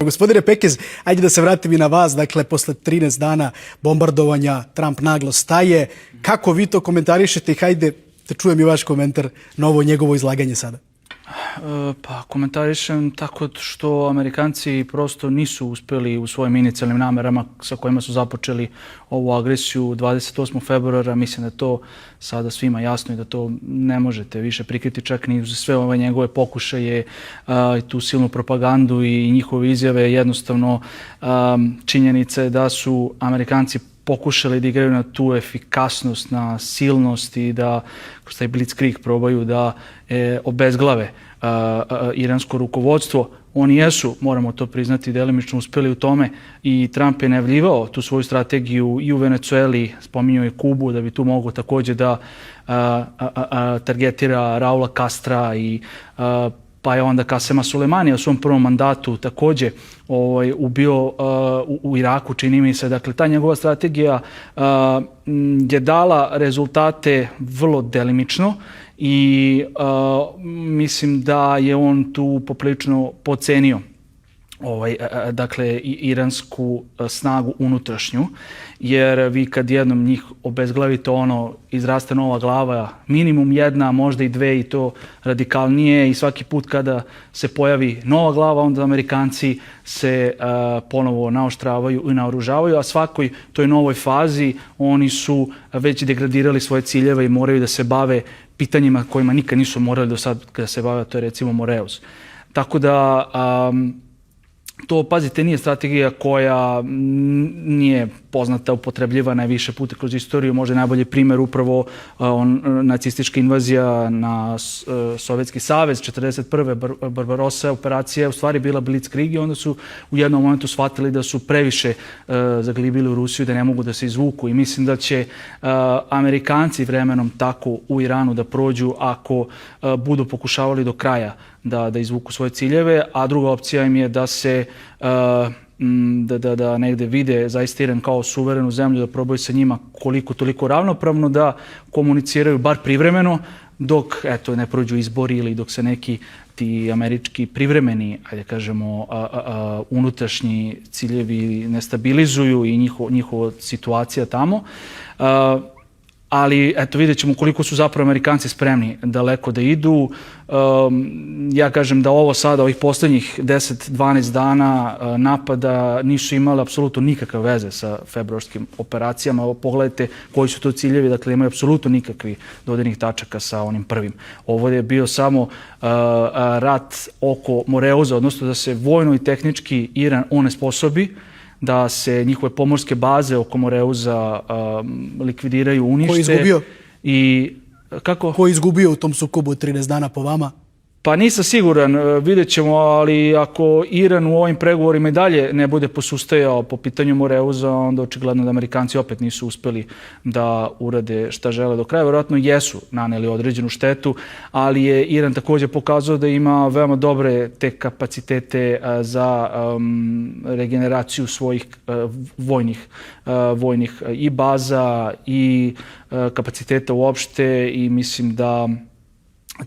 Gospodine Pekez, ajde da se vratim i na vas. Dakle, posle 13 dana bombardovanja Trump naglo staje. Kako vi to komentarišete i hajde da čujem i vaš komentar na ovo njegovo izlaganje sada? Pa komentarišem tako što Amerikanci prosto nisu uspjeli u svojim inicijalnim namerama sa kojima su započeli ovu agresiju 28. februara. Mislim da je to sada svima jasno i da to ne možete više prikriti čak ni uz sve ove njegove pokušaje i tu silnu propagandu i njihove izjave. Jednostavno činjenica je da su Amerikanci pokušali da igraju na tu efikasnost, na silnost i da kroz taj blitzkrieg probaju da obezglave iransko rukovodstvo. Oni jesu, moramo to priznati, delimično uspjeli u tome i Trump je najavljivao tu svoju strategiju i u Venecueli, spominjao je Kubu da bi tu mogao također da targetira Raula Castra i pa je onda Kasema Sulemanija u svom prvom mandatu također ubio u Iraku, čini mi se. Dakle, ta njegova strategija je dala rezultate vrlo delimično i mislim da je on tu poprilično podcenio dakle, iransku snagu unutrašnju, jer vi kad jednom njih obezglavite, izraste nova glava, minimum jedna, možda i dve i to radikalnije, i svaki put kada se pojavi nova glava, onda Amerikanci se ponovo naoštravaju i naoružavaju, a svakoj toj novoj fazi oni su već degradirali svoje ciljeve i moraju da se bave pitanjima kojima nikad nisu morali do sad kada se bave, to je recimo Moreus. Tako da to, pazite, nije strategija koja nije poznata, upotrebljivana je više puta kroz istoriju. Možda je najbolji primjer upravo nacistička invazija na Sovjetski savez 1941. Barbarossa operacija je u stvari bila blitzkrieg i onda su u jednom momentu shvatili da su previše zaglibili u Rusiju, da ne mogu da se izvuku, i mislim da će Amerikanci vremenom tako u Iranu da prođu ako budu pokušavali do kraja da izvuku svoje ciljeve, a druga opcija im je da se da negde vide zaista Iran kao suverenu zemlju, da probaju sa njima koliko toliko ravnopravno da komuniciraju bar privremeno dok ne prođu izbori ili dok se neki ti američki privremeni, ajde kažemo, unutrašnji ciljevi ne stabilizuju i njihova situacija tamo. Ali, eto, vidjet ćemo koliko su zapravo Amerikanci spremni daleko da idu. Ja kažem da ovo sada, ovih posljednjih 10-12 dana napada nisu imali apsolutno nikakve veze sa februarskim operacijama. Pogledajte koji su to ciljevi, dakle imaju apsolutno nikakvih dodirnih tačaka sa onim prvim. Ovo je bio samo rat oko Moreuza, odnosno da se vojno i tehnički Iran onesposobi, da se njihove pomorske baze oko Moreuza likvidiraju, unište. Ko je izgubio? Kako? Ko je izgubio u tom sukobu 13 dana po vama? Pa nisam siguran, vidjet ćemo, ali ako Iran u ovim pregovorima i dalje ne bude posustajao po pitanju Moreuza, onda očigledno da Amerikanci opet nisu uspjeli da urade šta žele do kraja. Vjerojatno jesu naneli određenu štetu, ali je Iran također pokazao da ima veoma dobre te kapacitete za regeneraciju svojih vojnih i baza i kapaciteta uopšte, i mislim da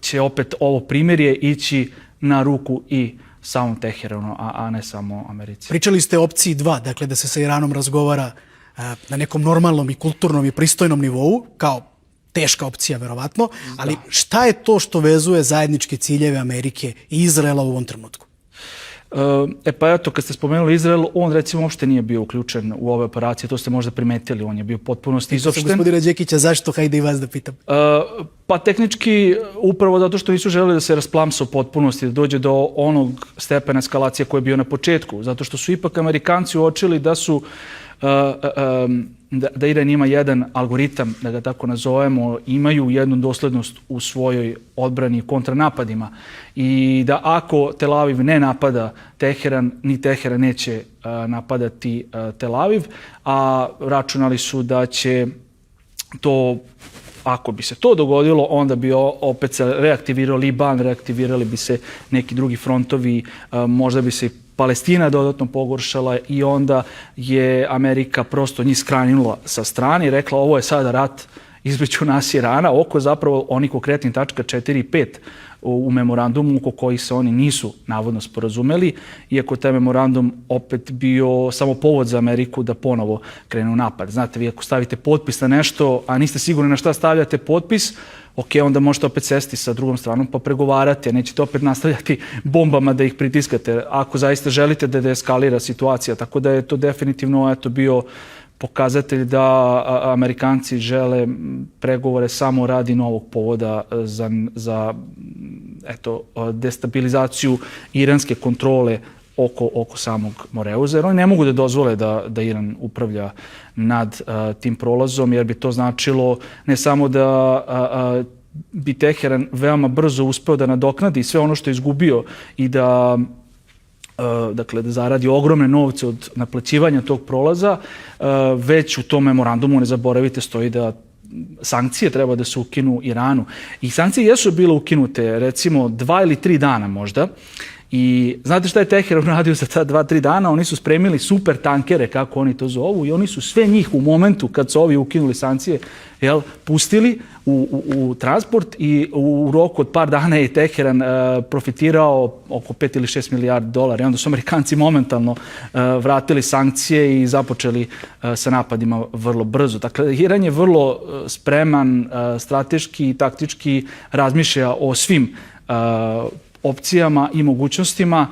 će opet ovo primirje ići na ruku i samom Teheranu, a ne samo Americi. Pričali ste o opciji 2, dakle da se sa Iranom razgovara na nekom normalnom i kulturnom i pristojnom nivou, kao teška opcija verovatno, ali šta je to što vezuje zajedničke ciljeve Amerike i Izraela u ovom trenutku? Pa eto, kad ste spomenuli Izrael, on recimo uopšte nije bio uključen u ove operacije, to ste možda primetili, on je bio potpunosti izopšten. Gospodina Đekića, zašto? Hajde i vas da pitam. Pa tehnički upravo zato što nisu želeli da se rasplamsa u potpunosti, da dođe do onog stepena eskalacije koji je bio na početku, zato što su ipak Amerikanci uočili da su da Iran ima jedan algoritam, da ga tako nazovemo, imaju jednu doslednost u svojoj odbrani i kontranapadima, i da ako Tel Aviv ne napada Teheran, ni Teheran neće napadati Tel Aviv, a računali su da će to, ako bi se to dogodilo, onda bi opet se reaktivirao Liban, reaktivirali bi se neki drugi frontovi, možda bi se i Palestina dodatno pogoršala, i onda je Amerika prosto njih skranila sa strane i rekla ovo je sada rat između nas i Irana oko zapravo onih konkretnih tačka 4 i 5 u memorandumu oko kojih se oni nisu navodno sporazumeli, iako taj memorandum opet bio samo povod za Ameriku da ponovo krenu napad. Znate, vi ako stavite potpis na nešto, a niste sigurni na šta stavljate potpis, ok, onda možete opet sesti sa drugom stranom pa pregovarati, a nećete opet nastavljati bombama da ih pritiskate ako zaista želite da deeskalira situacija. Tako da je to definitivno bio pokazatelj da Amerikanci žele pregovore samo radi novog povoda za destabilizaciju iranske kontrole oko samog Moreuza, jer oni ne mogu da dozvole da Iran upravlja nad tim prolazom, jer bi to značilo ne samo da bi Teheran veoma brzo uspeo da nadoknadi sve ono što je izgubio i da zaradi ogromne novce od naplaćivanja tog prolaza, već u tom memorandumu, ne zaboravite, stoji da sankcije treba da se ukinu Iranu. I sankcije jesu bile ukinute, recimo 2 ili 3 dana možda. I znate šta je Teheran radio za ta 2-3 dana? Oni su spremili super tankere, kako oni to zovu, i oni su sve njih u momentu kad su ovi ukinuli sankcije, pustili u transport i u roku od par dana je Teheran profitirao oko 5 ili 6 milijardi dolara. I onda su Amerikanci momentalno vratili sankcije i započeli sa napadima vrlo brzo. Dakle, Iran je vrlo spreman, strateški i taktički razmišlja o svim opcijama i mogućnostima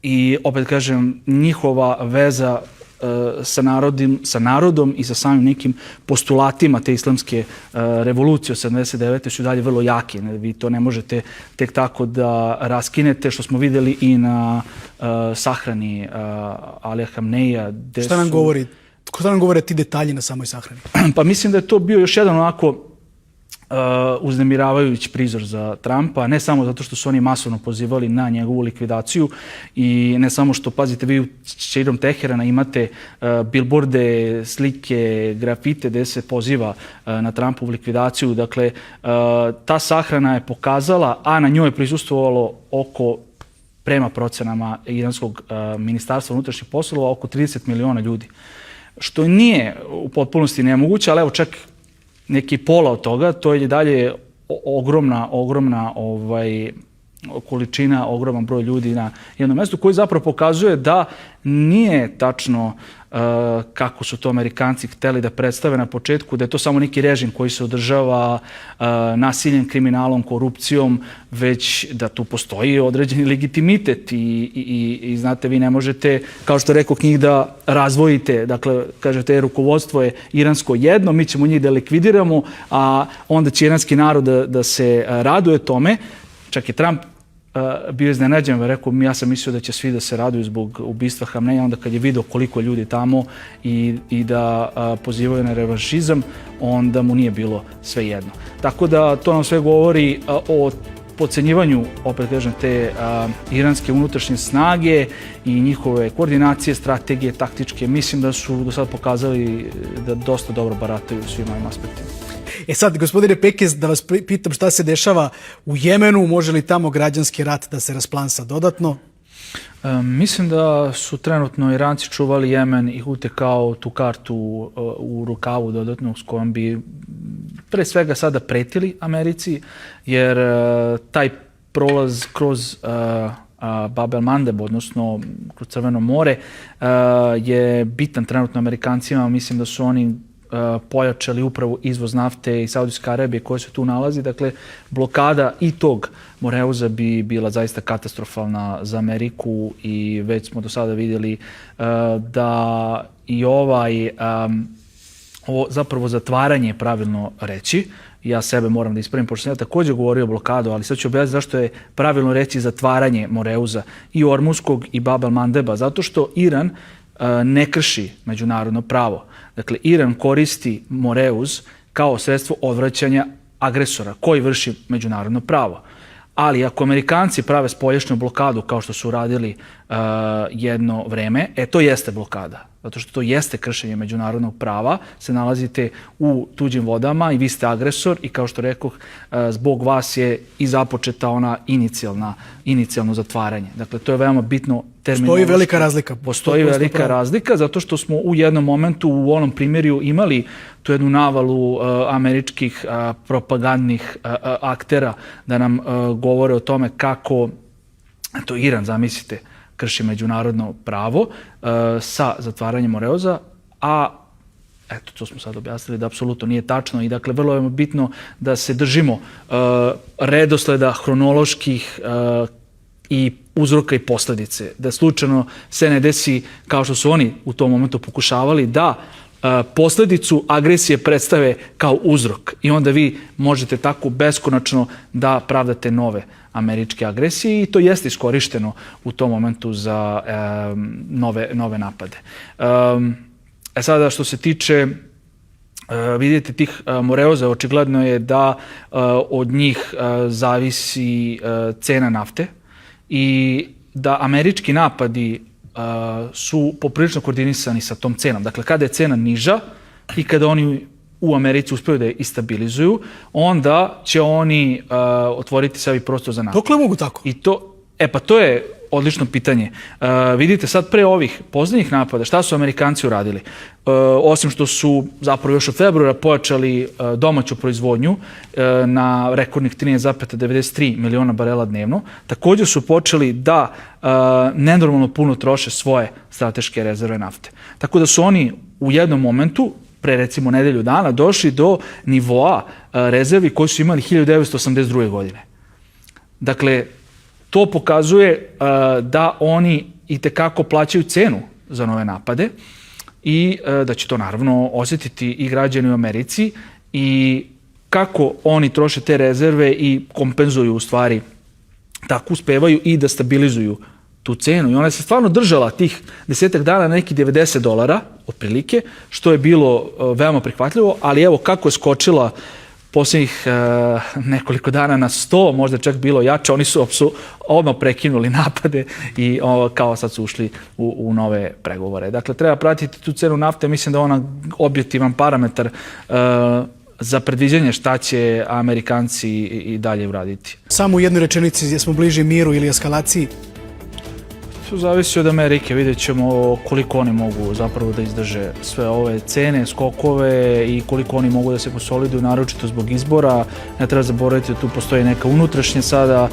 i opet kažem, njihova veza sa narodom i sa samim nekim postulatima te islamske revolucije od 79. su dalje vrlo jaki. Vi to ne možete tek tako da raskinete, što smo videli i na sahrani Alija Hamneija. Šta nam govore ti detalji na samoj sahrani? Pa mislim da je to bio još jedan onako uznemiravajući prizor za Trumpa, ne samo zato što su oni masovno pozivali na njegovu likvidaciju i ne samo što, pazite, vi širom Teherana imate bilborde, slike, grafite gde se poziva na Trumpovu likvidaciju. Dakle, ta sahrana je pokazala, a na njoj je prisustvovalo prema procenama iranskog ministarstva unutrašnjih poslova, oko 30 miliona ljudi. Što nije u potpunosti nemoguće, ali evo čak neki pola od toga, to je dalje ogromna količina, ogroman broj ljudi na jednom mjestu, koji zapravo pokazuje da nije tačno kako su to Amerikanci hteli da predstave na početku, da je to samo neki režim koji se održava nasiljem, kriminalom, korupcijom, već da tu postoji određeni legitimitet i znate, vi ne možete, kao što rekao njih, da razvojite, dakle, kažete, rukovodstvo je iransko jedno, mi ćemo njih da likvidiramo, a onda će iranski narod da se raduje tome. Čak je Trump bio iznenađen, rekao, ja sam mislio da će svi da se raduju zbog ubistva Hamneja, onda kad je vidio koliko ljudi tamo i da pozivaju na revanšizam, onda mu nije bilo sve jedno. Tako da to nam sve govori o podcenjivanju, opet kažem, te iranske unutrašnje snage i njihove koordinacije, strategije, taktičke. Mislim da su do sada pokazali da dosta dobro barataju svim ovim aspektima. Sad, gospodine Pekez, da vas pitam šta se dešava u Jemenu, može li tamo građanski rat da se rasplansa dodatno? Mislim da su trenutno Iranci čuvali Jemen i utekao tu kartu u rukavu dodatno s kojom bi pre svega sada pretili Americi, jer taj prolaz kroz Bab el-Mandeb, odnosno kroz Crveno more, je bitan trenutno Amerikancima. Mislim da su oni pojačali upravo izvoz nafte i Saudijske Arabije koje se tu nalazi. Dakle, blokada i tog Moreuza bi bila zaista katastrofalna za Ameriku i već smo do sada vidjeli da i ovo zapravo zatvaranje, pravilno reći, ja sebe moram da ispravim, pošto sam ja također govorio o blokadu, ali sad ću objasniti zašto je pravilno reći zatvaranje Moreuza i Ormuskog i Bab el-Mandeba, zato što Iran ne krši međunarodno pravo. Dakle, Iran koristi Moreuz kao sredstvo odvraćanja agresora koji vrši međunarodno pravo. Ali ako Amerikanci prave spoljašnju blokadu kao što su radili jedno vreme, to jeste blokada. zato što to jeste kršenje međunarodnog prava, se nalazite u tuđim vodama i vi ste agresor i kao što rekoh, zbog vas je i započeta ona inicijalno zatvaranje. Dakle, to je veoma bitno terminološki. Postoji velika razlika. Postoji velika razlika zato što smo u jednom momentu u onom primjeru imali tu jednu navalu američkih propagandnih aktera da nam govore o tome kako, to Iran, zamislite, krši međunarodno pravo sa zatvaranjem Oreoza, a eto, to smo sad objasnili da apsolutno nije tačno i dakle vrlo je bitno da se držimo redosleda hronoloških i uzroka i posljedice, da slučajno se ne desi kao što su oni u tom momentu pokušavali da posljedicu agresije predstave kao uzrok i onda vi možete tako beskonačno da pravdate nove američke agresije i to jeste iskorišteno u tom momentu za nove napade. Sada što se tiče vidite tih Moreoza, očigledno je da od njih zavisi cena nafte i da američki napadi su poprilično koordinisani sa tom cenom. Dakle, kada je cena niža i kada oni u Americi uspiju da je istabilizuju, onda će oni otvoriti sebi prostor za napad. Dokle mogu tako? I to je odlično pitanje. Vidite sad pre ovih posljednjih napada, šta su Amerikanci uradili? Osim što su zapravo još od februara pojačali domaću proizvodnju na rekordnih 13,93 miliona barela dnevno, također su počeli da nenormalno puno troše svoje strateške rezerve nafte. Tako da su oni u jednom momentu, pre recimo nedelju dana, došli do nivoa rezervi koji su imali 1982. godine. Dakle, to pokazuje da oni itekako plaćaju cenu za nove napade i da će to naravno osjetiti i građani u Americi i kako oni troše te rezerve i kompenzuju u stvari, tako uspevaju i da stabilizuju tu cenu. I ona se stvarno držala tih 10 dana na neki $90 otprilike, što je bilo veoma prihvatljivo, ali evo kako je skočila posljednjih nekoliko dana na 100, možda čak bilo jače, oni su odmah prekinuli napade i kao sad su ušli u nove pregovore. Dakle, treba pratiti tu cenu nafte, mislim da je ona objektivan parametar za predviđanje šta će Amerikanci i dalje uraditi. Samo u jednoj rečenici, smo bliži miru ili eskalaciji? To zavisi od Amerike, vidjet ćemo koliko oni mogu zapravo da izdrže sve ove cene, skokove i koliko oni mogu da se konsoliduju, naročito zbog izbora. Ne treba zaboraviti da tu postoji neka unutrašnje sada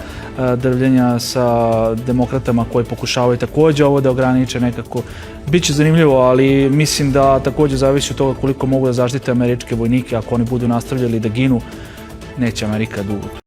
drvljenja sa demokratama koji pokušavaju također ovo da ograniče nekako. Biće zanimljivo, ali mislim da također zavisi od toga koliko mogu da zaštite američke vojnike. Ako oni budu nastavljali da ginu, neće Amerika dugo.